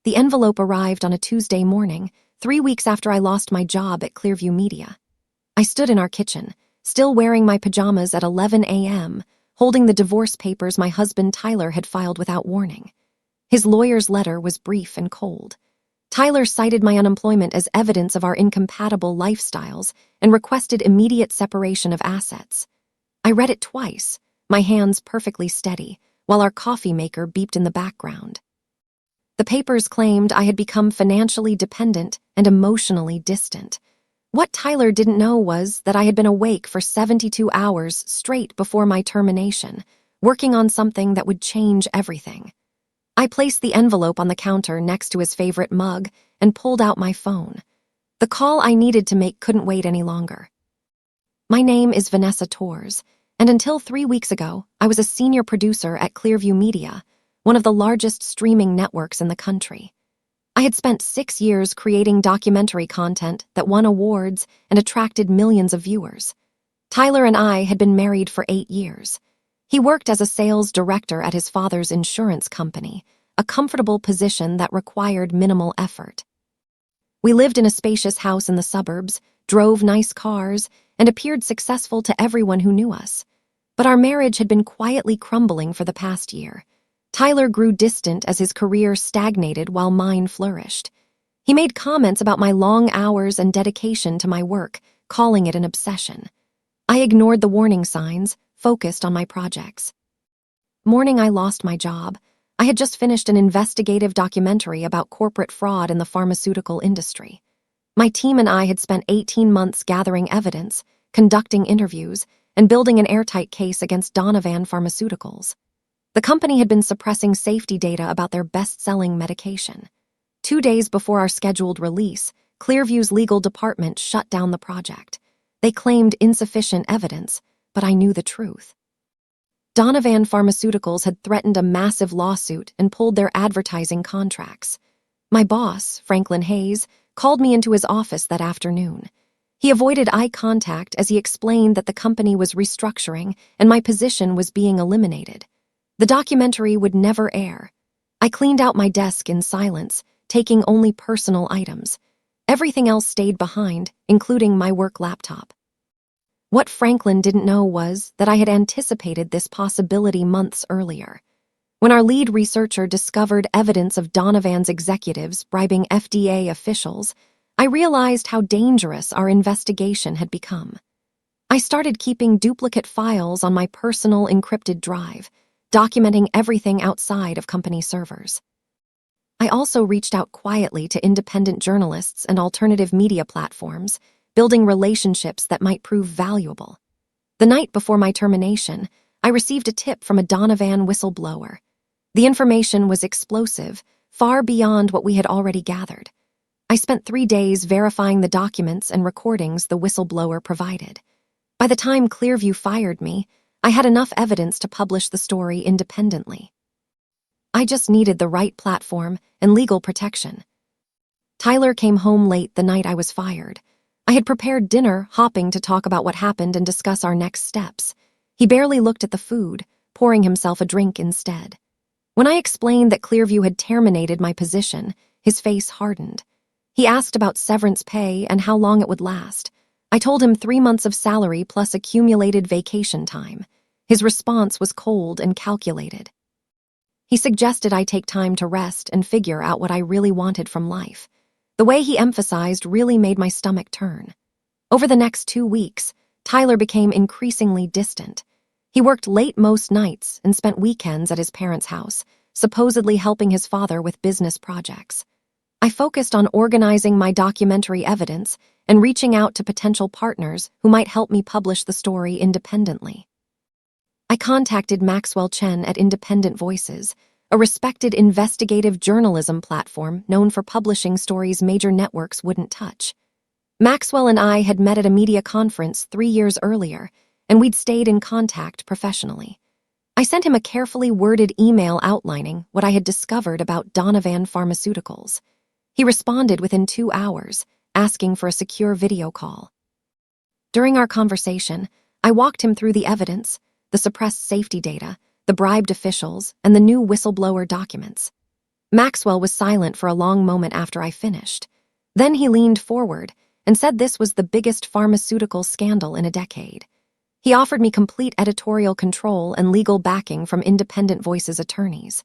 The envelope arrived on a Tuesday morning, 3 weeks after I lost my job at Clearview Media. I stood in our kitchen, still wearing my pajamas at 11 a.m., holding the divorce papers my husband Tyler had filed without warning. His lawyer's letter was brief and cold. Tyler cited my unemployment as evidence of our incompatible lifestyles and requested immediate separation of assets. I read it twice, my hands perfectly steady, while our coffee maker beeped in the background. The papers claimed I had become financially dependent and emotionally distant. What Tyler didn't know was that I had been awake for 72 hours straight before my termination, working on something that would change everything. I placed the envelope on the counter next to his favorite mug and pulled out my phone. The call I needed to make couldn't wait any longer. My name is Vanessa Torres, and until 3 weeks ago, I was a senior producer at Clearview Media, one of the largest streaming networks in the country. I had spent 6 years creating documentary content that won awards and attracted millions of viewers. Tyler and I had been married for 8 years. He worked as a sales director at his father's insurance company, a comfortable position that required minimal effort. We lived in a spacious house in the suburbs, drove nice cars, and appeared successful to everyone who knew us. But our marriage had been quietly crumbling for the past year. Tyler grew distant as his career stagnated while mine flourished. He made comments about my long hours and dedication to my work, calling it an obsession. I ignored the warning signs, focused on my projects. Morning I lost my job. I had just finished an investigative documentary about corporate fraud in the pharmaceutical industry. My team and I had spent 18 months gathering evidence, conducting interviews, and building an airtight case against Donovan Pharmaceuticals. The company had been suppressing safety data about their best-selling medication. 2 days before our scheduled release, Clearview's legal department shut down the project. They claimed insufficient evidence, but I knew the truth. Donovan Pharmaceuticals had threatened a massive lawsuit and pulled their advertising contracts. My boss, Franklin Hayes, called me into his office that afternoon. He avoided eye contact as he explained that the company was restructuring and my position was being eliminated. The documentary would never air. I cleaned out my desk in silence, taking only personal items. Everything else stayed behind, including my work laptop. What Franklin didn't know was that I had anticipated this possibility months earlier. When our lead researcher discovered evidence of Donovan's executives bribing FDA officials, I realized how dangerous our investigation had become. I started keeping duplicate files on my personal encrypted drive, documenting everything outside of company servers. I also reached out quietly to independent journalists and alternative media platforms, building relationships that might prove valuable. The night before my termination, I received a tip from a Donovan whistleblower. The information was explosive, far beyond what we had already gathered. I spent 3 days verifying the documents and recordings the whistleblower provided. By the time Clearview fired me, I had enough evidence to publish the story independently. I just needed the right platform and legal protection. Tyler came home late the night I was fired. I had prepared dinner, hopping to talk about what happened and discuss our next steps. He barely looked at the food, pouring himself a drink instead. When I explained that Clearview had terminated my position, his face hardened. He asked about severance pay and how long it would last. I told him 3 months of salary plus accumulated vacation time. His response was cold and calculated. He suggested I take time to rest and figure out what I really wanted from life. The way he emphasized really made my stomach turn. Over the next 2 weeks, Tyler became increasingly distant. He worked late most nights and spent weekends at his parents' house, supposedly helping his father with business projects. I focused on organizing my documentary evidence and reaching out to potential partners who might help me publish the story independently. I contacted Maxwell Chen at Independent Voices, a respected investigative journalism platform known for publishing stories major networks wouldn't touch. Maxwell and I had met at a media conference 3 years earlier, and we'd stayed in contact professionally. I sent him a carefully worded email outlining what I had discovered about Donovan Pharmaceuticals. He responded within 2 hours, asking for a secure video call. During our conversation, I walked him through the evidence, the suppressed safety data, the bribed officials, and the new whistleblower documents. Maxwell was silent for a long moment after I finished. Then he leaned forward and said this was the biggest pharmaceutical scandal in a decade. He offered me complete editorial control and legal backing from Independent Voice's attorneys.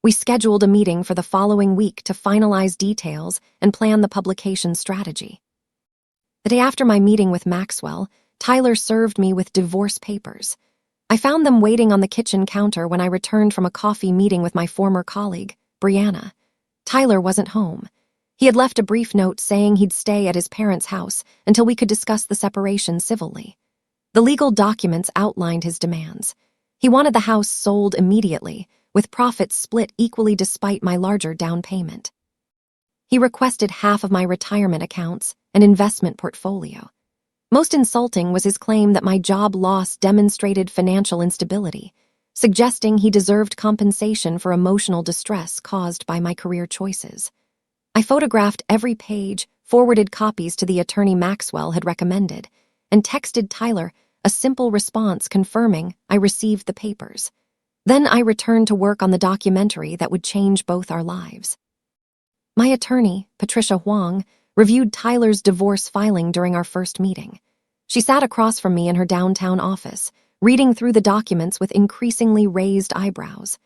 We scheduled a meeting for the following week to finalize details and plan the publication strategy. The day after my meeting with Maxwell, Tyler served me with divorce papers. I found them waiting on the kitchen counter when I returned from a coffee meeting with my former colleague, Brianna. Tyler wasn't home. He had left a brief note saying he'd stay at his parents' house until we could discuss the separation civilly. The legal documents outlined his demands. He wanted the house sold immediately, with profits split equally despite my larger down payment. He requested half of my retirement accounts and investment portfolio. Most insulting was his claim that my job loss demonstrated financial instability, suggesting he deserved compensation for emotional distress caused by my career choices. I photographed every page, forwarded copies to the attorney Maxwell had recommended, and texted Tyler a simple response confirming I received the papers. Then I returned to work on the documentary that would change both our lives. My attorney, Patricia Huang, reviewed Tyler's divorce filing during our first meeting. She sat across from me in her downtown office, reading through the documents with increasingly raised eyebrows.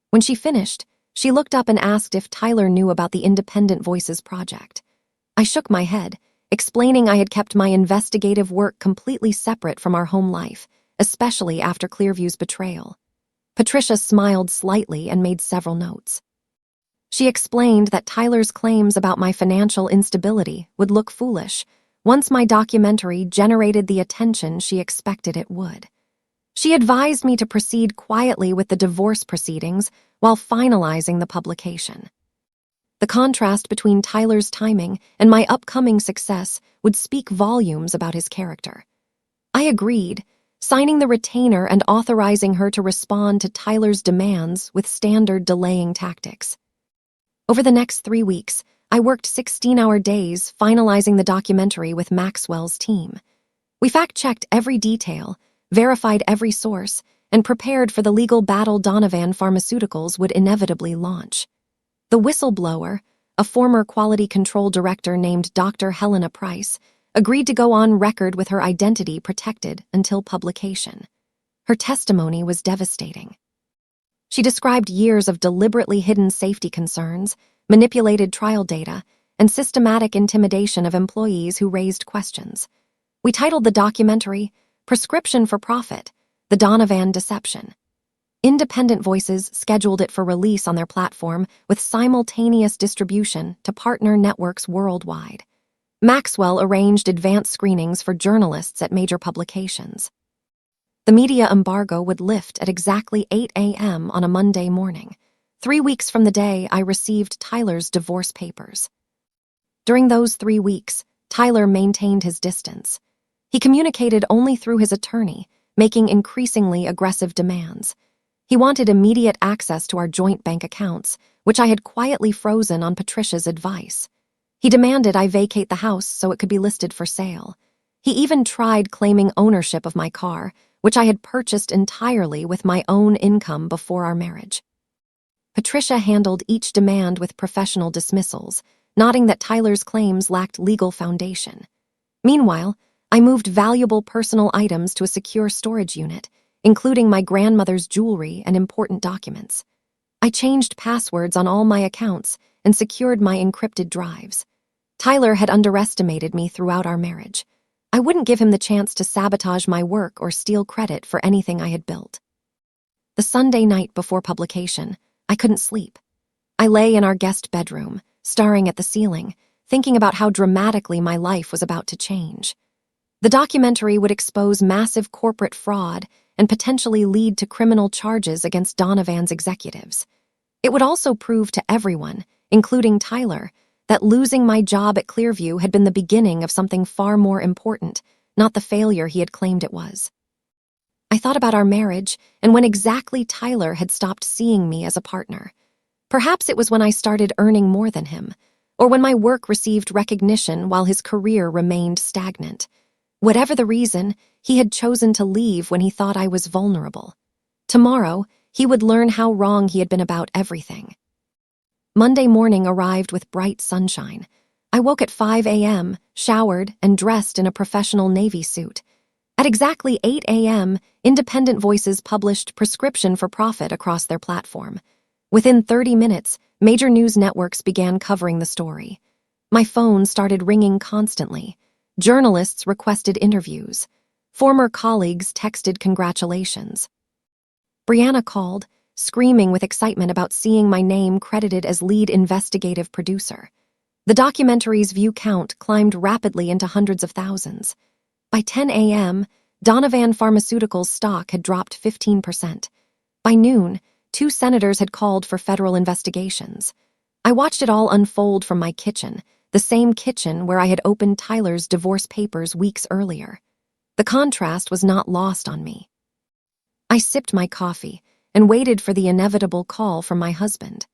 When she finished, she looked up and asked if Tyler knew about the Independent Voices project. I shook my head, explaining I had kept my investigative work completely separate from our home life, especially after Clearview's betrayal. Patricia smiled slightly and made several notes. She explained that Tyler's claims about my financial instability would look foolish once my documentary generated the attention she expected it would. She advised me to proceed quietly with the divorce proceedings while finalizing the publication. The contrast between Tyler's timing and my upcoming success would speak volumes about his character. I agreed, signing the retainer and authorizing her to respond to Tyler's demands with standard delaying tactics. Over the next 3 weeks, I worked 16-hour days finalizing the documentary with Maxwell's team. We fact-checked every detail, verified every source, and prepared for the legal battle Donovan Pharmaceuticals would inevitably launch. The whistleblower, a former quality control director named Dr. Helena Price, agreed to go on record with her identity protected until publication. Her testimony was devastating. She described years of deliberately hidden safety concerns, manipulated trial data, and systematic intimidation of employees who raised questions. We titled the documentary, Prescription for Profit, The Donovan Deception. Independent Voices scheduled it for release on their platform with simultaneous distribution to partner networks worldwide. Maxwell arranged advanced screenings for journalists at major publications. The media embargo would lift at exactly 8 a.m. on a Monday morning, 3 weeks from the day I received Tyler's divorce papers. During those 3 weeks, Tyler maintained his distance. He communicated only through his attorney, making increasingly aggressive demands. He wanted immediate access to our joint bank accounts, which I had quietly frozen on Patricia's advice. He demanded I vacate the house so it could be listed for sale. He even tried claiming ownership of my car, which I had purchased entirely with my own income before our marriage. Patricia handled each demand with professional dismissals, noting that Tyler's claims lacked legal foundation. Meanwhile, I moved valuable personal items to a secure storage unit, including my grandmother's jewelry and important documents. I changed passwords on all my accounts and secured my encrypted drives. Tyler had underestimated me throughout our marriage. I wouldn't give him the chance to sabotage my work or steal credit for anything I had built. The Sunday night before publication, I couldn't sleep. I lay in our guest bedroom, staring at the ceiling, thinking about how dramatically my life was about to change. The documentary would expose massive corporate fraud and potentially lead to criminal charges against Donovan's executives. It would also prove to everyone, including Tyler, that losing my job at Clearview had been the beginning of something far more important, not the failure he had claimed it was. I thought about our marriage and when exactly Tyler had stopped seeing me as a partner. Perhaps it was when I started earning more than him, or when my work received recognition while his career remained stagnant. Whatever the reason, he had chosen to leave when he thought I was vulnerable. Tomorrow, he would learn how wrong he had been about everything. Monday morning arrived with bright sunshine. I woke at 5 a.m., showered, and dressed in a professional Navy suit. At exactly 8 a.m., independent voices published Prescription for Profit across their platform. Within 30 minutes, major news networks began covering the story. My phone started ringing constantly. Journalists requested interviews. Former colleagues texted congratulations. Brianna called, screaming with excitement about seeing my name credited as lead investigative producer. The documentary's view count climbed rapidly into hundreds of thousands. By 10 a.m., Donovan Pharmaceutical's stock had dropped 15%. By noon, 2 senators had called for federal investigations. I watched it all unfold from my kitchen, the same kitchen where I had opened Tyler's divorce papers weeks earlier. The contrast was not lost on me. I sipped my coffee and waited for the inevitable call from my husband.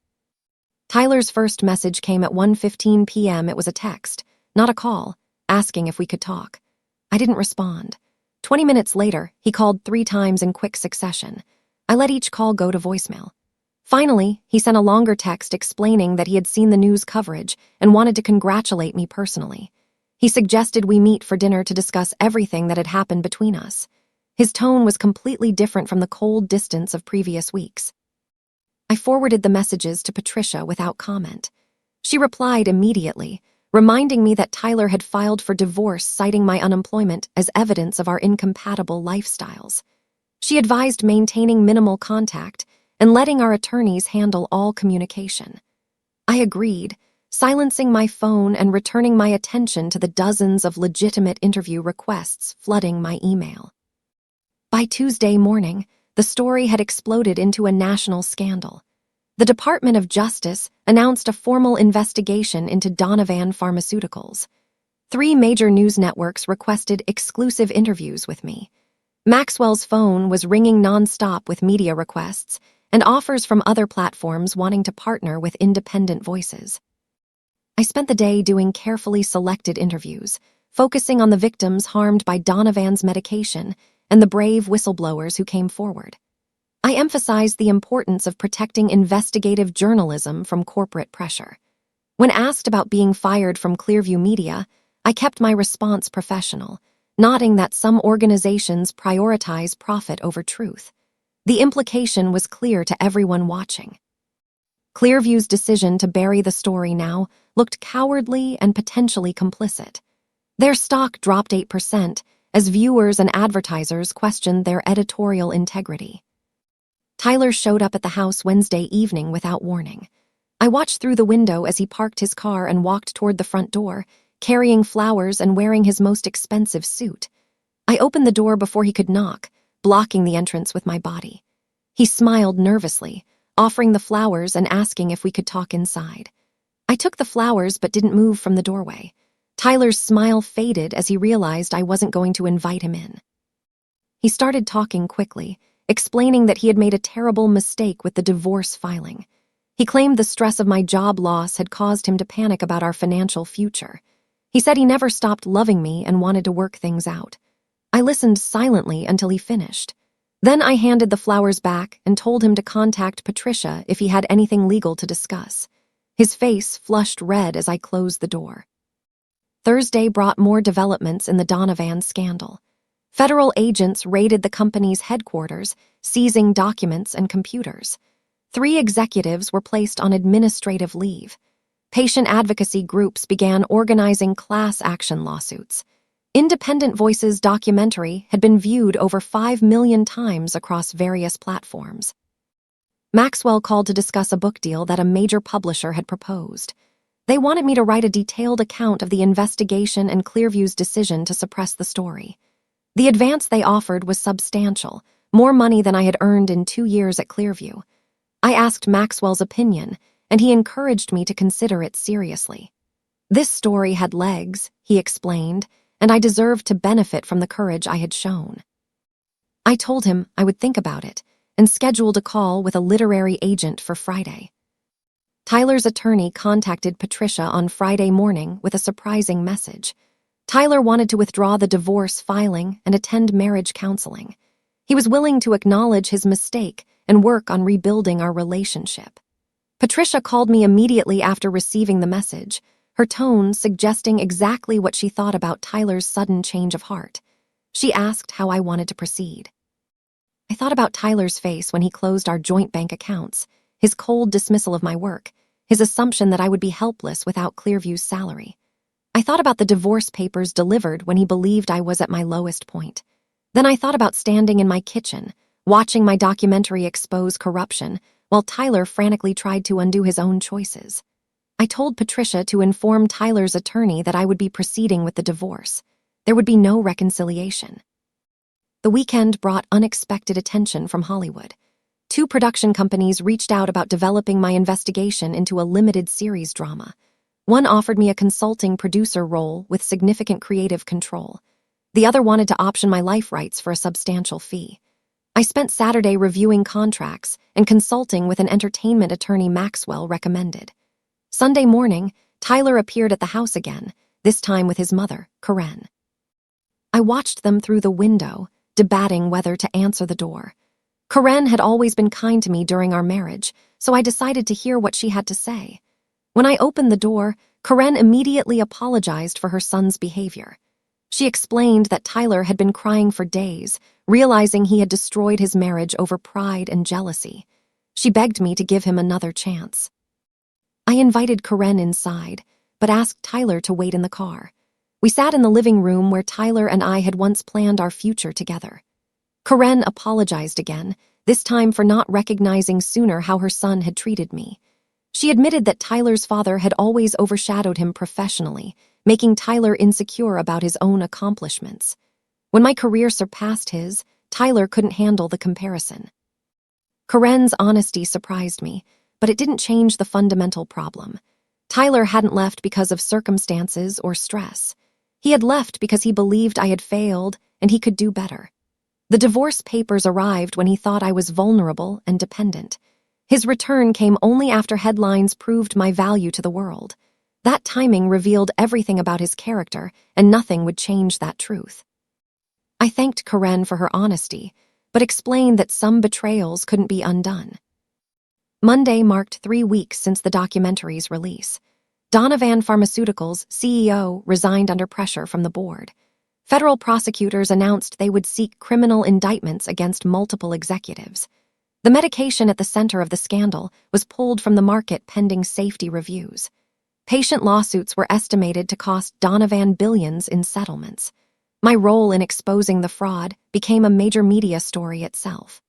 Tyler's first message came at 1:15 p.m. It was a text, not a call, asking if we could talk. I didn't respond. 20 minutes later, he called 3 times in quick succession. I let each call go to voicemail. Finally, he sent a longer text explaining that he had seen the news coverage and wanted to congratulate me personally. He suggested we meet for dinner to discuss everything that had happened between us. His tone was completely different from the cold distance of previous weeks. I forwarded the messages to Patricia without comment. She replied immediately, reminding me that Tyler had filed for divorce, citing my unemployment as evidence of our incompatible lifestyles. She advised maintaining minimal contact and letting our attorneys handle all communication. I agreed, silencing my phone and returning my attention to the dozens of legitimate interview requests flooding my email. By Tuesday morning, the story had exploded into a national scandal. The Department of Justice announced a formal investigation into Donovan Pharmaceuticals. 3 major news networks requested exclusive interviews with me. Maxwell's phone was ringing nonstop with media requests and offers from other platforms wanting to partner with independent voices. I spent the day doing carefully selected interviews, focusing on the victims harmed by Donovan's medication and the brave whistleblowers who came forward. I emphasized the importance of protecting investigative journalism from corporate pressure. When asked about being fired from Clearview Media, I kept my response professional, noting that some organizations prioritize profit over truth. The implication was clear to everyone watching. Clearview's decision to bury the story now looked cowardly and potentially complicit. Their stock dropped 8% as viewers and advertisers questioned their editorial integrity. Tyler showed up at the house Wednesday evening without warning. I watched through the window as he parked his car and walked toward the front door, carrying flowers and wearing his most expensive suit. I opened the door before he could knock, blocking the entrance with my body. He smiled nervously, offering the flowers and asking if we could talk inside. I took the flowers but didn't move from the doorway. Tyler's smile faded as he realized I wasn't going to invite him in. He started talking quickly, explaining that he had made a terrible mistake with the divorce filing. He claimed the stress of my job loss had caused him to panic about our financial future. He said he never stopped loving me and wanted to work things out. I listened silently until he finished. Then I handed the flowers back and told him to contact Patricia if he had anything legal to discuss. His face flushed red as I closed the door. Thursday brought more developments in the Donovan scandal. Federal agents raided the company's headquarters, seizing documents and computers. 3 executives were placed on administrative leave. Patient advocacy groups began organizing class action lawsuits. Independent Voice's documentary had been viewed over 5 million times across various platforms. Maxwell called to discuss a book deal that a major publisher had proposed. They wanted me to write a detailed account of the investigation and Clearview's decision to suppress the story. The advance they offered was substantial, more money than I had earned in 2 years at Clearview. I asked Maxwell's opinion, and he encouraged me to consider it seriously. This story had legs, he explained, and I deserved to benefit from the courage I had shown. I told him I would think about it and scheduled a call with a literary agent for Friday. Tyler's attorney contacted Patricia on Friday morning with a surprising message. Tyler wanted to withdraw the divorce filing and attend marriage counseling. He was willing to acknowledge his mistake and work on rebuilding our relationship. Patricia called me immediately after receiving the message, her tone suggesting exactly what she thought about Tyler's sudden change of heart. She asked how I wanted to proceed. I thought about Tyler's face when he closed our joint bank accounts, his cold dismissal of my work, his assumption that I would be helpless without Clearview's salary. I thought about the divorce papers delivered when he believed I was at my lowest point. Then I thought about standing in my kitchen, watching my documentary expose corruption, while Tyler frantically tried to undo his own choices. I told Patricia to inform Tyler's attorney that I would be proceeding with the divorce. There would be no reconciliation. The weekend brought unexpected attention from Hollywood. 2 production companies reached out about developing my investigation into a limited series drama. One offered me a consulting producer role with significant creative control. The other wanted to option my life rights for a substantial fee. I spent Saturday reviewing contracts and consulting with an entertainment attorney Maxwell recommended. Sunday morning, Tyler appeared at the house again, this time with his mother, Karen. I watched them through the window, debating whether to answer the door. Karen had always been kind to me during our marriage, so I decided to hear what she had to say. When I opened the door, Karen immediately apologized for her son's behavior. She explained that Tyler had been crying for days, realizing he had destroyed his marriage over pride and jealousy. She begged me to give him another chance. I invited Karen inside, but asked Tyler to wait in the car. We sat in the living room where Tyler and I had once planned our future together. Karen apologized again, this time for not recognizing sooner how her son had treated me. She admitted that Tyler's father had always overshadowed him professionally, making Tyler insecure about his own accomplishments. When my career surpassed his, Tyler couldn't handle the comparison. Karen's honesty surprised me, but it didn't change the fundamental problem. Tyler hadn't left because of circumstances or stress. He had left because he believed I had failed and he could do better. The divorce papers arrived when he thought I was vulnerable and dependent. His return came only after headlines proved my value to the world. That timing revealed everything about his character, and nothing would change that truth. I thanked Karen for her honesty, but explained that some betrayals couldn't be undone. Monday marked 3 weeks since the documentary's release. Donovan Pharmaceutical's CEO resigned under pressure from the board. Federal prosecutors announced they would seek criminal indictments against multiple executives. The medication at the center of the scandal was pulled from the market pending safety reviews. Patient lawsuits were estimated to cost Donovan billions in settlements. My role in exposing the fraud became a major media story itself.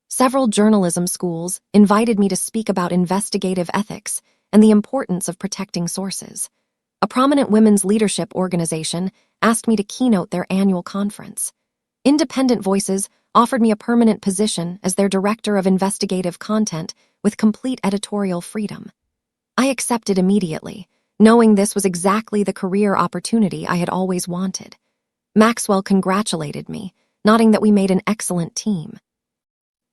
Several journalism schools invited me to speak about investigative ethics and the importance of protecting sources. A prominent women's leadership organization asked me to keynote their annual conference. Independent Voices offered me a permanent position as their director of investigative content with complete editorial freedom. I accepted immediately, knowing this was exactly the career opportunity I had always wanted. Maxwell congratulated me, noting that we made an excellent team.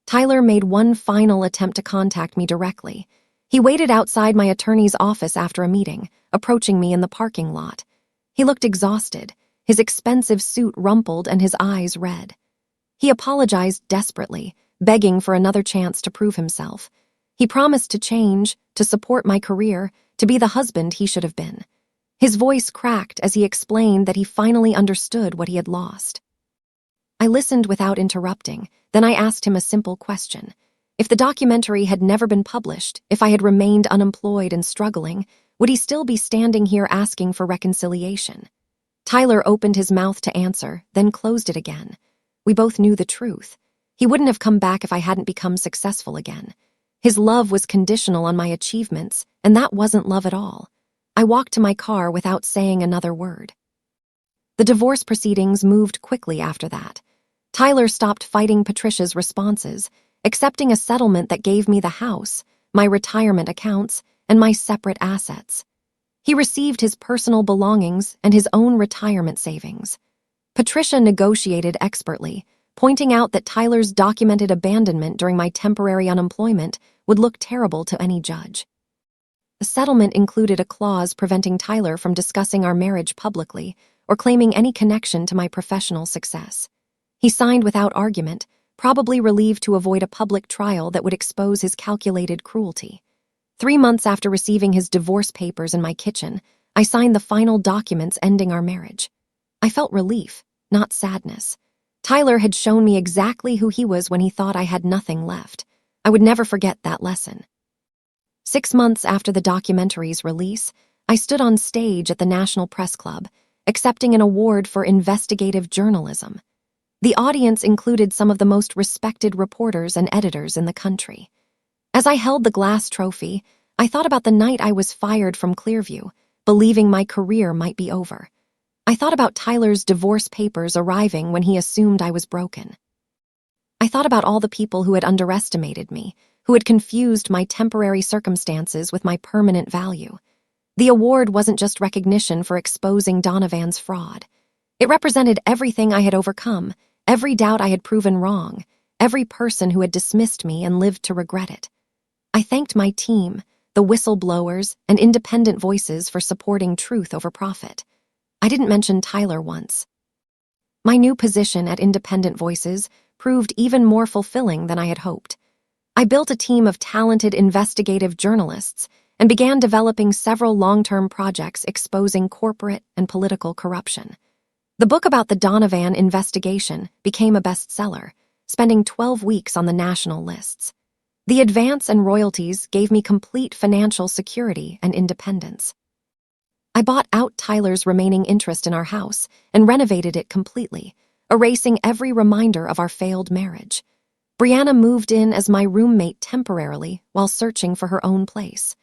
Tyler made one final attempt to contact me directly. He waited outside my attorney's office after a meeting, approaching me in the parking lot. He looked exhausted, his expensive suit rumpled and his eyes red. He apologized desperately, begging for another chance to prove himself. He promised to change, to support my career, to be the husband he should have been. His voice cracked as he explained that he finally understood what he had lost. I listened without interrupting, then I asked him a simple question. If the documentary had never been published, if I had remained unemployed and struggling, would he still be standing here asking for reconciliation? Tyler opened his mouth to answer, then closed it again. We both knew the truth. He wouldn't have come back if I hadn't become successful again. His love was conditional on my achievements, and that wasn't love at all. I walked to my car without saying another word. The divorce proceedings moved quickly after that. Tyler stopped fighting Patricia's responses, accepting a settlement that gave me the house, my retirement accounts, and my separate assets. He received his personal belongings and his own retirement savings. Patricia negotiated expertly, pointing out that Tyler's documented abandonment during my temporary unemployment would look terrible to any judge. The settlement included a clause preventing Tyler from discussing our marriage publicly or claiming any connection to my professional success. He signed without argument, probably relieved to avoid a public trial that would expose his calculated cruelty. 3 months after receiving his divorce papers in my kitchen, I signed the final documents ending our marriage. I felt relief, not sadness. Tyler had shown me exactly who he was when he thought I had nothing left. I would never forget that lesson. 6 months after the documentary's release, I stood on stage at the National Press Club, accepting an award for investigative journalism. The audience included some of the most respected reporters and editors in the country. As I held the glass trophy, I thought about the night I was fired from Clearview, believing my career might be over. I thought about Tyler's divorce papers arriving when he assumed I was broken. I thought about all the people who had underestimated me, who had confused my temporary circumstances with my permanent value. The award wasn't just recognition for exposing Donovan's fraud. It represented everything I had overcome, every doubt I had proven wrong, every person who had dismissed me and lived to regret it. I thanked my team, the whistleblowers, and independent voices for supporting truth over profit. I didn't mention Tyler once. My new position at Independent Voices proved even more fulfilling than I had hoped. I built a team of talented investigative journalists and began developing several long-term projects exposing corporate and political corruption. The book about the Donovan investigation became a bestseller, spending 12 weeks on the national lists. The advance and royalties gave me complete financial security and independence. I bought out Tyler's remaining interest in our house and renovated it completely, erasing every reminder of our failed marriage. Brianna moved in as my roommate temporarily while searching for her own place.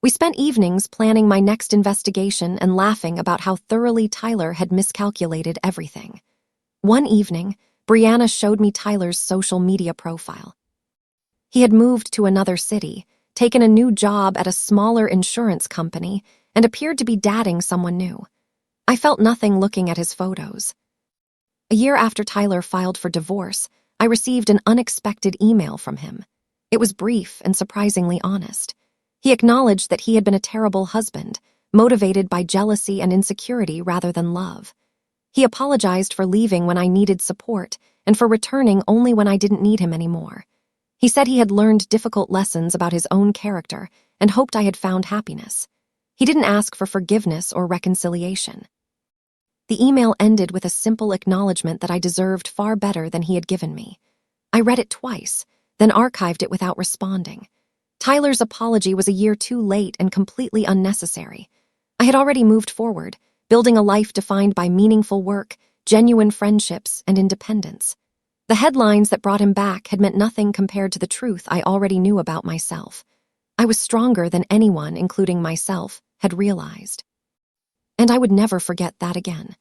We spent evenings planning my next investigation and laughing about how thoroughly Tyler had miscalculated everything. One evening, Brianna showed me Tyler's social media profile. He had moved to another city, taken a new job at a smaller insurance company, and appeared to be dating someone new. I felt nothing looking at his photos. A year after Tyler filed for divorce, I received an unexpected email from him. It was brief and surprisingly honest. He acknowledged that he had been a terrible husband, motivated by jealousy and insecurity rather than love. He apologized for leaving when I needed support and for returning only when I didn't need him anymore. He said he had learned difficult lessons about his own character and hoped I had found happiness. He didn't ask for forgiveness or reconciliation. The email ended with a simple acknowledgement that I deserved far better than he had given me. I read it twice, then archived it without responding. Tyler's apology was a year too late and completely unnecessary. I had already moved forward, building a life defined by meaningful work, genuine friendships, and independence. The headlines that brought him back had meant nothing compared to the truth I already knew about myself. I was stronger than anyone, including myself, had realized. And I would never forget that again.